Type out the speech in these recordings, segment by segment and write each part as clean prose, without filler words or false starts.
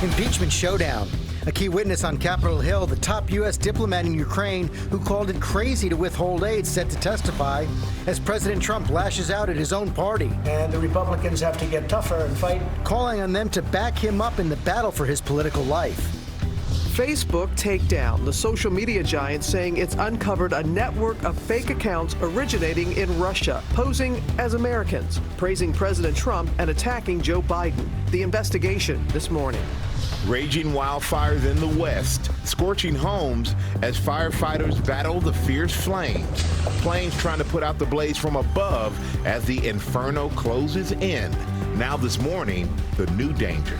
Impeachment showdown. A key witness on Capitol Hill, the top U.S. diplomat in Ukraine who called it crazy to withhold aid, set to testify as President Trump lashes out at his own party. And the Republicans have to get tougher and fight. Calling on them to back him up in the battle for his political life. Facebook takedown. The social media giant saying it's uncovered a network of fake accounts originating in Russia, posing as Americans, praising President Trump and attacking Joe Biden. The investigation this morning. Raging wildfires in the west, scorching homes as firefighters battle the fierce flames. Planes trying to put out the blaze from above as the inferno closes in. Now this morning, the new danger.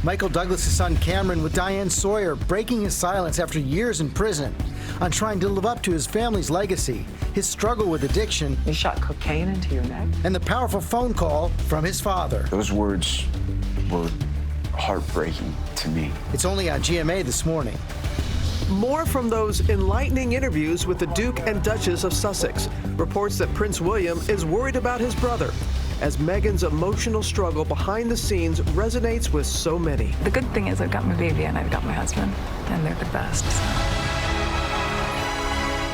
Michael Douglas' son Cameron with Diane Sawyer breaking his silence after years in prison on trying to live up to his family's legacy, his struggle with addiction. You shot cocaine into your neck? And the powerful phone call from his father. Those words were heartbreaking to me. It's only on GMA this morning. More from those enlightening interviews with the Duke and Duchess of Sussex. Reports that Prince William is worried about his brother, as Meghan's emotional struggle behind the scenes resonates with so many. The good thing is I've got my baby and I've got my husband, and they're the best.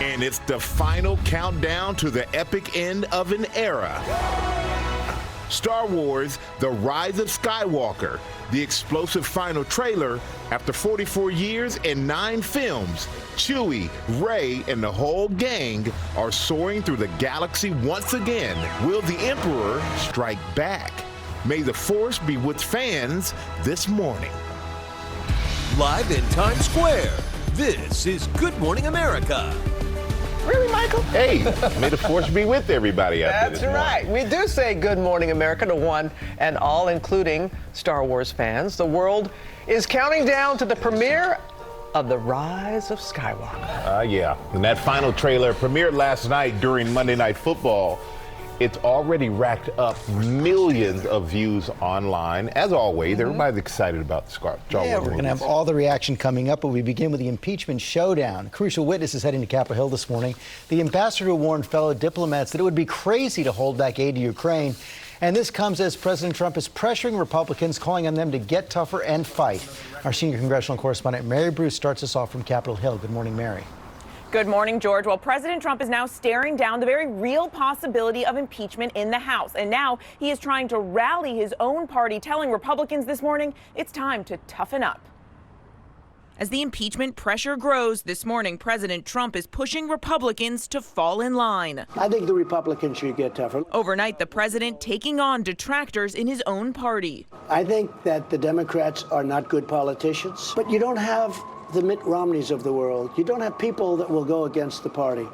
And it's the final countdown to the epic end of an era. Star Wars: The Rise of Skywalker, the explosive final trailer. After 44 years and 9 films, Chewie, Rey, and the whole gang are soaring through the galaxy once again. Will the Emperor strike back? May the Force be with fans this morning. Live in Times Square, this is Good Morning America. Really, Michael? Hey, may the Force be with everybody out there this morning. That's right. We do say Good Morning America to one and all, including Star Wars fans. The world is counting down to the premiere of The Rise of Skywalker. Yeah, and that final trailer premiered last night during Monday Night Football. It's already racked up millions of views online. As always, everybody's excited about the Star Wars. Yeah, we're going to have all the reaction coming up, but we begin with the impeachment showdown. Crucial witnesses heading to Capitol Hill this morning. The ambassador warned fellow diplomats that it would be crazy to hold back aid to Ukraine. And this comes as President Trump is pressuring Republicans, calling on them to get tougher and fight. Our senior congressional correspondent, Mary Bruce, starts us off from Capitol Hill. Good morning, Mary. Good morning, George. Well, President Trump is now staring down the very real possibility of impeachment in the House. And now he is trying to rally his own party, telling Republicans this morning it's time to toughen up. As the impeachment pressure grows this morning, President Trump is pushing Republicans to fall in line. I think the Republicans should get tougher. Overnight, the president taking on detractors in his own party. I think that the Democrats are not good politicians, but you don't have the Mitt Romneys of the world. You don't have people that will go against the party.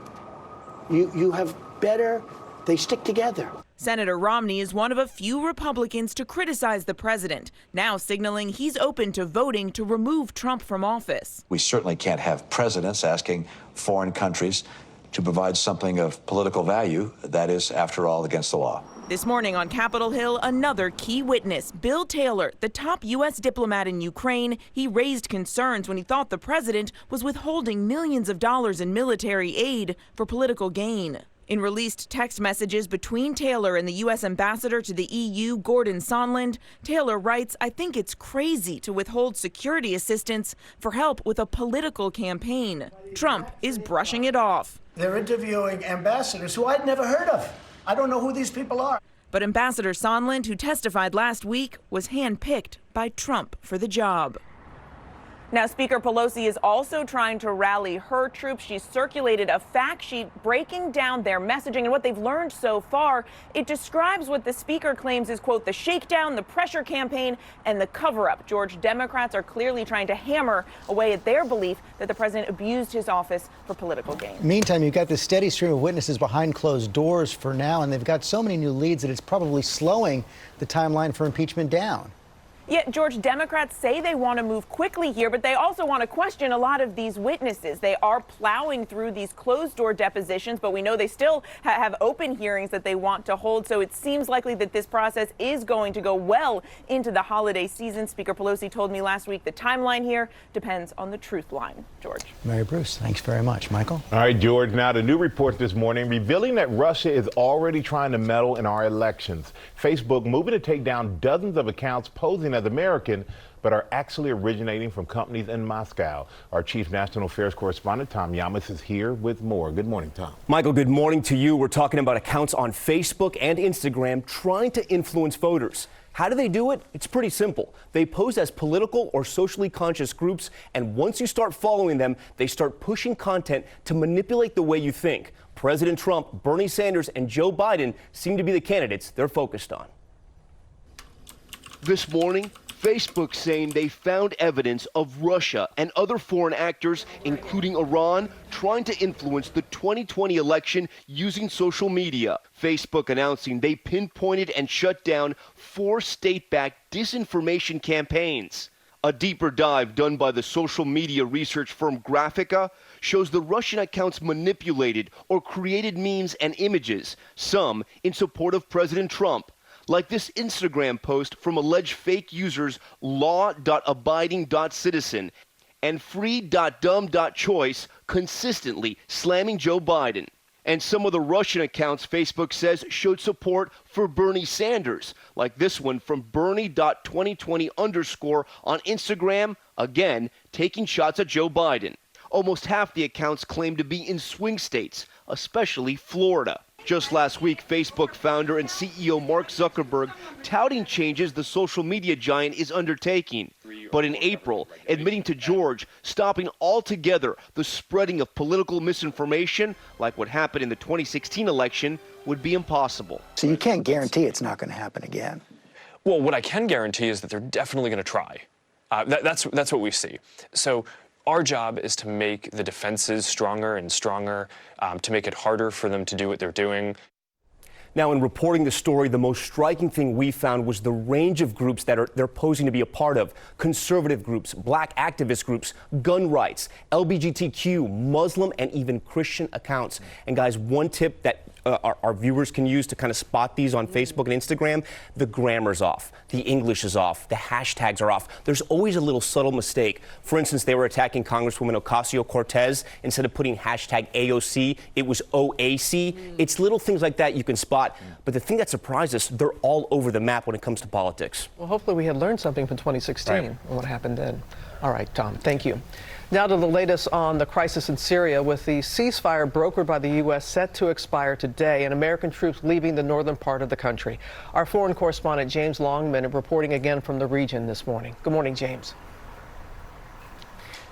You have better, they stick together. Senator Romney is one of a few Republicans to criticize the president, now signaling he's open to voting to remove Trump from office. We certainly can't have presidents asking foreign countries to provide something of political value that is, after all, against the law. This morning on Capitol Hill, another key witness, Bill Taylor, the top U.S. diplomat in Ukraine. He raised concerns when he thought the president was withholding millions of dollars in military aid for political gain. In released text messages between Taylor and the U.S. ambassador to the EU, Gordon Sondland, Taylor writes, "I think it's crazy to withhold security assistance for help with a political campaign." Trump is brushing it off. They're interviewing ambassadors who I'd never heard of. I don't know who these people are. But Ambassador Sondland, who testified last week, was handpicked by Trump for the job. Now, Speaker Pelosi is also trying to rally her troops. She's circulated a fact sheet breaking down their messaging and what they've learned so far. It describes what the speaker claims is, quote, the shakedown, the pressure campaign, and the cover-up. George, Democrats are clearly trying to hammer away at their belief that the president abused his office for political gain. Meantime, you've got this steady stream of witnesses behind closed doors for now, and they've got so many new leads that it's probably slowing the timeline for impeachment down. Yet, George, Democrats say they want to move quickly here, but they also want to question a lot of these witnesses. They are plowing through these closed-door depositions, but we know they still have open hearings that they want to hold. So it seems likely that this process is going to go well into the holiday season. Speaker Pelosi told me last week the timeline here depends on the truth line. George. Mary Bruce, thanks very much. Michael? All right, George. Now, the new report this morning revealing that Russia is already trying to meddle in our elections. Facebook moving to take down dozens of accounts posing posing as American, but are actually originating from companies in Moscow. Our chief national affairs correspondent, Tom Yamas, is here with more. Good morning, Tom. Michael, good morning to you. We're talking about accounts on Facebook and Instagram trying to influence voters. How do they do it? It's pretty simple. They pose as political or socially conscious groups, and once you start following them, they start pushing content to manipulate the way you think. President Trump, Bernie Sanders, and Joe Biden seem to be the candidates they're focused on. This morning, Facebook saying they found evidence of Russia and other foreign actors, including Iran, trying to influence the 2020 election using social media. Facebook announcing they pinpointed and shut down 4 state-backed disinformation campaigns. A deeper dive done by the social media research firm Graphica shows the Russian accounts manipulated or created memes and images, some in support of President Trump. Like this Instagram post from alleged fake users law.abiding.citizen and free.dumb.choice, consistently slamming Joe Biden. And some of the Russian accounts Facebook says showed support for Bernie Sanders, like this one from Bernie.2020_ on Instagram, again taking shots at Joe Biden. Almost half the accounts claim to be in swing states, especially Florida. Just last week, Facebook founder and CEO Mark Zuckerberg touting changes the social media giant is undertaking. But in April, admitting to George stopping altogether the spreading of political misinformation, like what happened in the 2016 election, would be impossible. So you can't guarantee it's not going to happen again. Well, what I can guarantee is that they're definitely going to try. That's what we see. So our job is to make the defenses stronger and stronger, to make it harder for them to do what they're doing. Now, in reporting the story, the most striking thing we found was the range of groups that they're posing to be a part of. Conservative groups, black activist groups, gun rights, LGBTQ, Muslim, and even Christian accounts. And guys, one tip that our viewers can use to kind of spot these on Facebook and Instagram: the grammar's off, the English is off, the hashtags are off. There's always a little subtle mistake. For instance, they were attacking Congresswoman Ocasio-Cortez. Instead of putting hashtag AOC, it was OAC. It's little things like that you can spot. But the thing that surprised us, they're all over the map when it comes to politics. Well, hopefully we had learned something from 2016 and what happened then. All right, Tom, thank you. Now to the latest on the crisis in Syria, with the ceasefire brokered by the U.S. set to expire today and American troops leaving the northern part of the country. Our foreign correspondent James Longman reporting again from the region this morning. Good morning, James.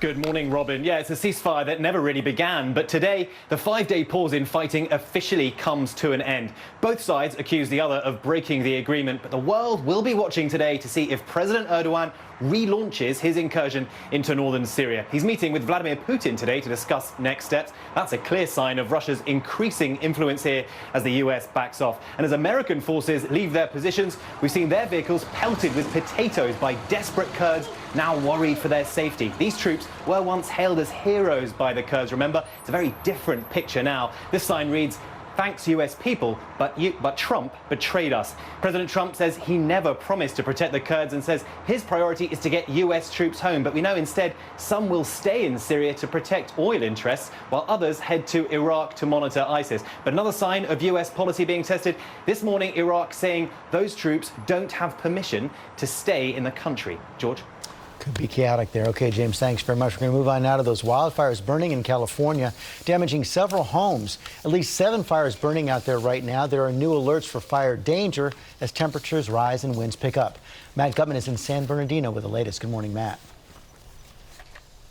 Good morning, Robin. Yeah, it's a ceasefire that never really began, but today the 5-day pause in fighting officially comes to an end. Both sides accuse the other of breaking the agreement, but the world will be watching today to see if President Erdogan relaunches his incursion into northern Syria. He's meeting with Vladimir Putin today to discuss next steps. That's a clear sign of Russia's increasing influence here as the US backs off. And as American forces leave their positions, we've seen their vehicles pelted with potatoes by desperate Kurds now worried for their safety. These troops were once hailed as heroes by the Kurds, remember? It's a very different picture now. This sign reads, "Thanks, US people, but Trump betrayed us." President Trump says he never promised to protect the Kurds and says his priority is to get US troops home. But we know instead some will stay in Syria to protect oil interests, while others head to Iraq to monitor ISIS. But another sign of US policy being tested this morning, Iraq saying those troops don't have permission to stay in the country. George? Could be chaotic there. Okay, James, thanks very much. We're going to move on now to those wildfires burning in California, damaging several homes. At least 7 fires burning out there right now. There are new alerts for fire danger as temperatures rise and winds pick up. Matt Gutman is in San Bernardino with the latest. Good morning, Matt.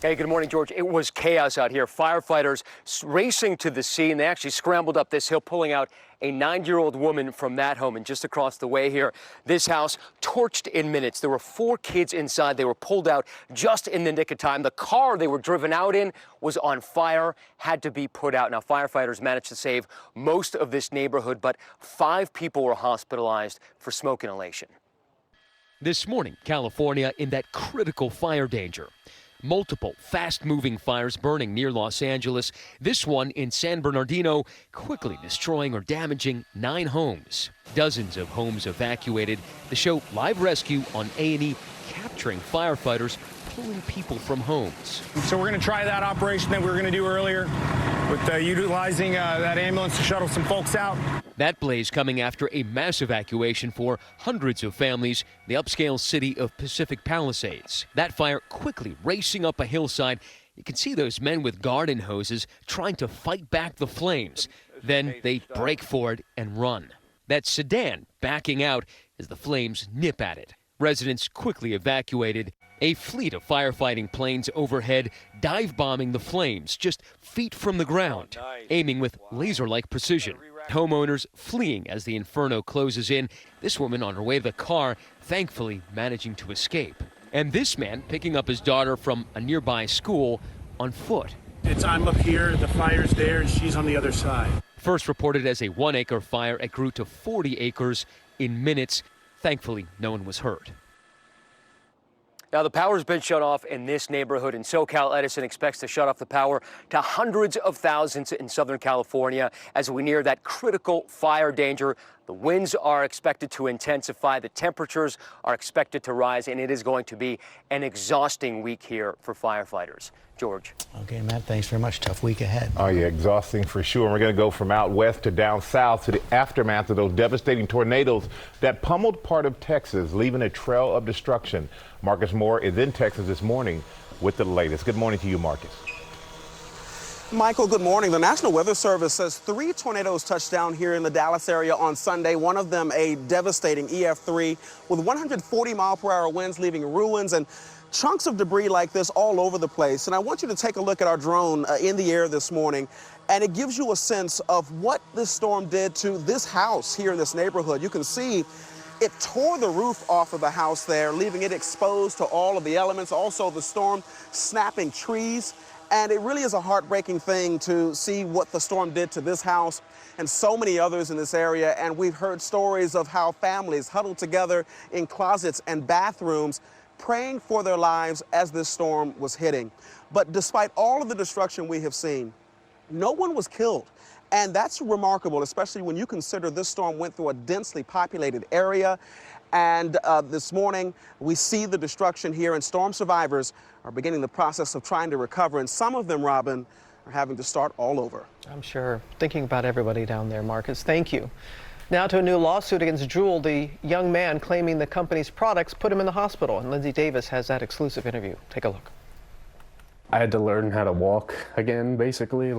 Hey, good morning, George. It was chaos out here. Firefighters racing to the scene. They actually scrambled up this hill, pulling out a 9-year-old woman from that home. And just across the way here, this house torched in minutes. There were 4 kids inside. They were pulled out just in the nick of time. The car they were driven out in was on fire, had to be put out. Now, firefighters managed to save most of this neighborhood, but 5 people were hospitalized for smoke inhalation. This morning, California in that critical fire danger. Multiple fast-moving fires burning near Los Angeles. This one in San Bernardino, quickly destroying or damaging 9 homes. Dozens of homes evacuated. The show Live Rescue on A&E capturing firefighters pulling people from homes. So we're going to try that operation that we were going to do earlier with utilizing that ambulance to shuttle some folks out. That blaze coming after a mass evacuation for hundreds of families in the upscale city of Pacific Palisades. That fire quickly racing up a hillside. You can see those men with garden hoses trying to fight back the flames. Then they break for it and run. That sedan backing out as the flames nip at it. Residents quickly evacuated. A fleet of firefighting planes overhead dive bombing the flames just feet from the ground, aiming with laser-like precision. Homeowners fleeing as the inferno closes in. This woman on her way to the car, thankfully managing to escape. And this man picking up his daughter from a nearby school on foot. I'm up here, the fire's there, and she's on the other side. First reported as a 1-acre fire, it grew to 40 acres in minutes. Thankfully, no one was hurt. Now, the power's been shut off in this neighborhood in SoCal. Edison expects to shut off the power to hundreds of thousands in Southern California as we near that critical fire danger. The winds are expected to intensify. The temperatures are expected to rise, and it is going to be an exhausting week here for firefighters. George. Okay, Matt, thanks very much. Tough week ahead. Oh, yeah, exhausting for sure. And we're going to go from out west to down south to the aftermath of those devastating tornadoes that pummeled part of Texas, leaving a trail of destruction. Marcus Moore is in Texas this morning with the latest. Good morning to you, Marcus. Michael, good morning. The National Weather Service says 3 tornadoes touched down here in the Dallas area on Sunday. One of them a devastating EF3 with 140-mile-per-hour winds, leaving ruins and chunks of debris like this all over the place. And I want you to take a look at our drone in the air this morning, and it gives you a sense of what this storm did to this house here in this neighborhood. You can see it tore the roof off of the house there, leaving it exposed to all of the elements. Also, the storm snapping trees. And it really is a heartbreaking thing to see what the storm did to this house and so many others in this area. And we've heard stories of how families huddled together in closets and bathrooms praying for their lives as this storm was hitting. But despite all of the destruction we have seen, no one was killed. And that's remarkable, especially when you consider this storm went through a densely populated area. And this morning, we see the destruction here, and storm survivors are beginning the process of trying to recover. And some of them, Robin, are having to start all over. I'm sure. Thinking about everybody down there, Marcus. Thank you. Now to a new lawsuit against Juul, the young man claiming the company's products put him in the hospital. And Lindsay Davis has that exclusive interview. Take a look. I had to learn how to walk again, basically.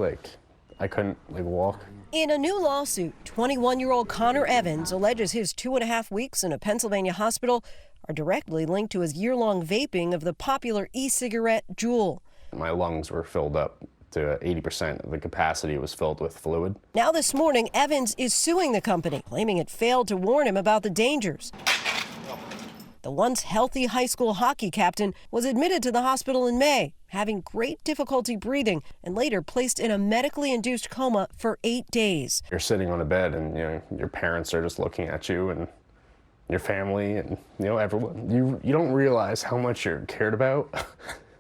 I couldn't walk. In a new lawsuit, 21-year-old Connor Evans alleges his 2.5 weeks in a Pennsylvania hospital are directly linked to his year-long vaping of the popular e-cigarette Juul. My lungs were filled up to 80% of the capacity was filled with fluid. Now this morning, Evans is suing the company, claiming it failed to warn him about the dangers. The once healthy high school hockey captain was admitted to the hospital in May, having great difficulty breathing, and later placed in a medically induced coma for 8 days. You're sitting on a bed and your parents are just looking at you, and your family and everyone. You don't realize how much you're cared about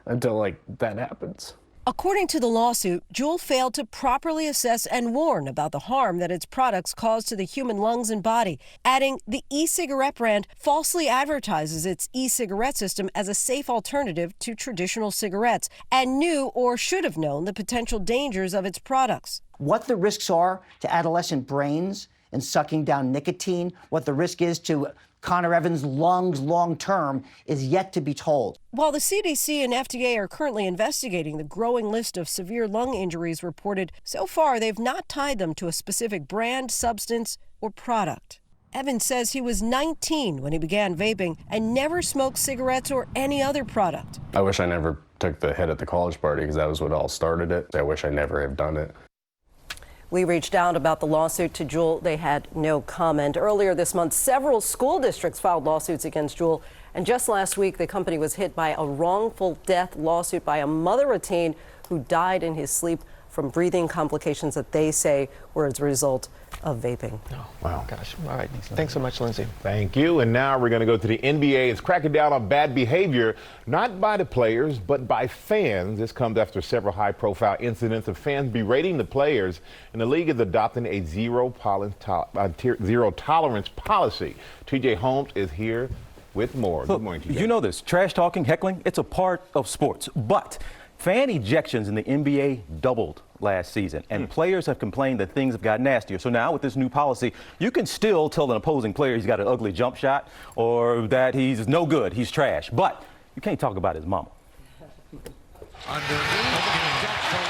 until that happens. According to the lawsuit, Juul failed to properly assess and warn about the harm that its products cause to the human lungs and body, adding the e-cigarette brand falsely advertises its e-cigarette system as a safe alternative to traditional cigarettes and knew or should have known the potential dangers of its products. What the risks are to adolescent brains in sucking down nicotine, what the risk is to Connor Evans' lungs long-term is yet to be told. While the CDC and FDA are currently investigating the growing list of severe lung injuries reported, so far they've not tied them to a specific brand, substance, or product. Evans says he was 19 when he began vaping and never smoked cigarettes or any other product. I wish I never took the hit at the college party because that was what all started it. I wish I never have done it. We reached out about the lawsuit to Juul. They had no comment. Earlier this month, several school districts filed lawsuits against Juul. And just last week, the company was hit by a wrongful death lawsuit by a mother of a teen who died in his sleep from breathing complications that they say were as a result of vaping. Oh, wow. Gosh. All right. Thanks so much, Lindsay. Thank you. And now we're going to go to the NBA. It's cracking down on bad behavior, not by the players, but by fans. This comes after several high-profile incidents of fans berating the players, and the league is adopting a zero tolerance policy. TJ Holmes is here with more. Look, good morning, TJ. You know this. Trash talking, heckling, it's a part of sports. But Fan ejections in the NBA doubled last season, and players have complained that things have gotten nastier. So now with this new policy, you can still tell an opposing player he's got an ugly jump shot or that he's no good, he's trash, but you can't talk about his mama.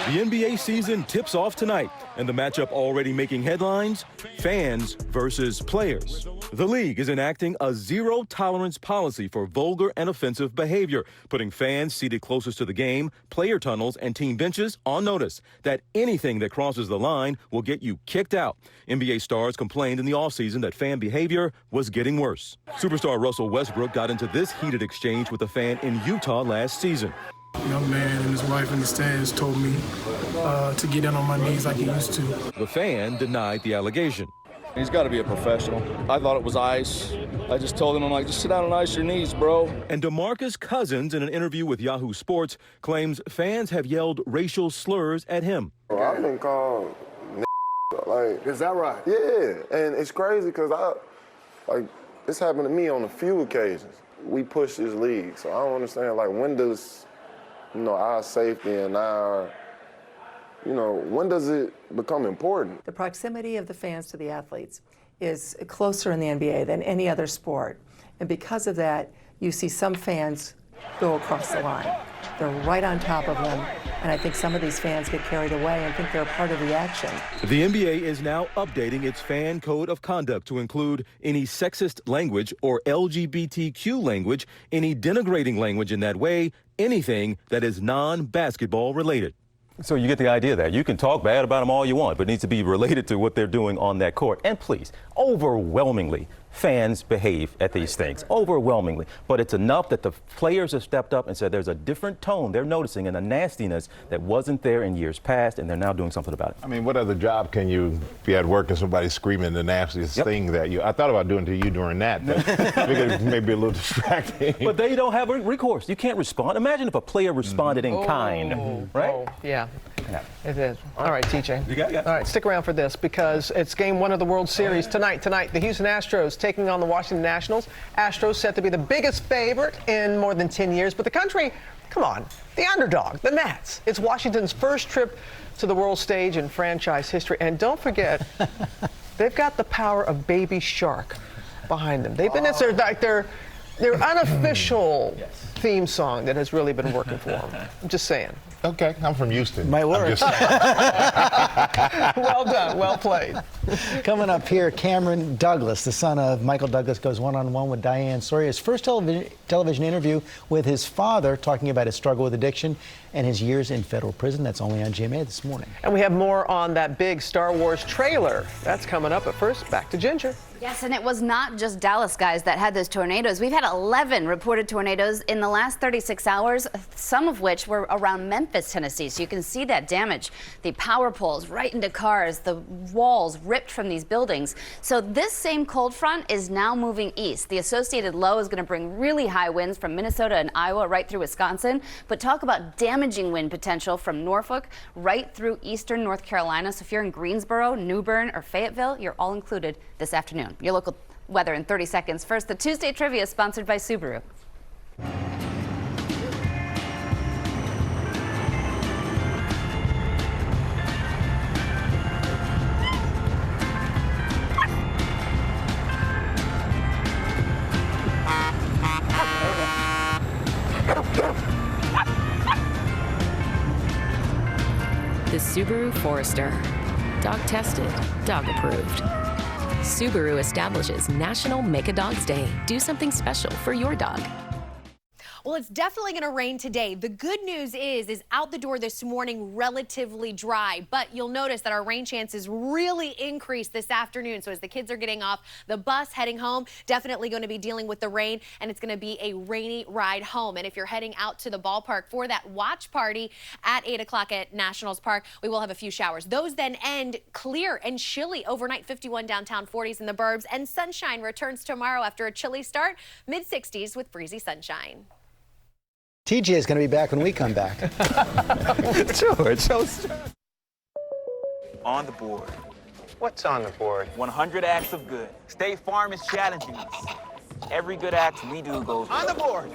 The NBA season tips off tonight, and the matchup already making headlines, fans versus players. The league is enacting a zero-tolerance policy for vulgar and offensive behavior, putting fans seated closest to the game, player tunnels, and team benches on notice that anything that crosses the line will get you kicked out. NBA stars complained in the offseason that fan behavior was getting worse. Superstar Russell Westbrook got into this heated exchange with a fan in Utah last season. A young man and his wife in the stands told me to get down on my knees like he used to. The fan denied the allegation. He's got to be a professional. I thought it was ice. I just told him, I'm like, just sit down and ice your knees, bro. And DeMarcus Cousins, in an interview with Yahoo Sports, claims fans have yelled racial slurs at him. I've been called like, is that right? Yeah, and it's crazy because this happened to me on a few occasions. We push this league, so I don't understand, like, when does, our safety and when does it become important? The proximity of the fans to the athletes is closer in the NBA than any other sport. And because of that, you see some fans go across the line. They're right on top of them. And I think some of these fans get carried away and think they're a part of the action. The NBA is now updating its fan code of conduct to include any sexist language or LGBTQ language, any denigrating language in that way, anything that is non-basketball related. So you get the idea there. You can talk bad about them all you want, but it needs to be related to what they're doing on that court. And please, overwhelmingly, fans behave at these things, overwhelmingly. But it's enough that the players have stepped up and said there's a different tone they're noticing and a nastiness that wasn't there in years past, and they're now doing something about it. I mean, what other job can you be at work and somebody screaming the nastiest thing that you... I thought about doing to you during that, but I figured it may be a little distracting. But they don't have recourse. You can't respond. Imagine if a player responded in kind, right? Oh, yeah. It is. All right, TJ. You got it? All right, stick around for this because it's game one of the World Series tonight. The Houston Astros taking on the Washington Nationals. Astros set to be the biggest favorite in more than 10 years, but the country, come on, the underdog, the Nats. It's Washington's first trip to the world stage in franchise history. And don't forget, they've got the power of Baby Shark behind them. They've been, it's their unofficial theme song that has really been working for them. I'm just saying. Okay, I'm from Houston. Might work. Well done, well played. Coming up here, Cameron Douglas, the son of Michael Douglas, goes one-on-one with Diane Sawyer. His first television interview with his father, talking about his struggle with addiction and his years in federal prison. That's only on GMA this morning. And we have more on that big Star Wars trailer. That's coming up. But first, back to Ginger. Yes, and it was not just Dallas, guys, that had those tornadoes. We've had 11 reported tornadoes in the last 36 hours, some of which were around Memphis, Tennessee. So you can see that damage. The power poles right into cars, the walls ripped from these buildings. So this same cold front is now moving east. The associated low is going to bring really high winds from Minnesota and Iowa right through Wisconsin. But talk about damaging wind potential from Norfolk right through eastern North Carolina. So if you're in Greensboro, New Bern, or Fayetteville, you're all included this afternoon. Your local weather in 30 seconds. First, the Tuesday Trivia sponsored by Subaru. The Subaru Forester. Dog tested, dog approved. Subaru establishes National Make a Dog's Day. Do something special for your dog. Well, it's definitely going to rain today. The good news is out the door this morning, relatively dry, but you'll notice that our rain chances really increase this afternoon. So as the kids are getting off the bus heading home, definitely going to be dealing with the rain, and it's going to be a rainy ride home. And if you're heading out to the ballpark for that watch party at 8 o'clock at Nationals Park, we will have a few showers. Those then end clear and chilly overnight, 51 downtown, 40s in the burbs, and sunshine returns tomorrow after a chilly start, mid-60s with breezy sunshine. TJ is going to be back when we come back. Sure, it shows. On the board. What's on the board? 100 acts of good. State Farm is challenging us. Every good act we do goes on the board.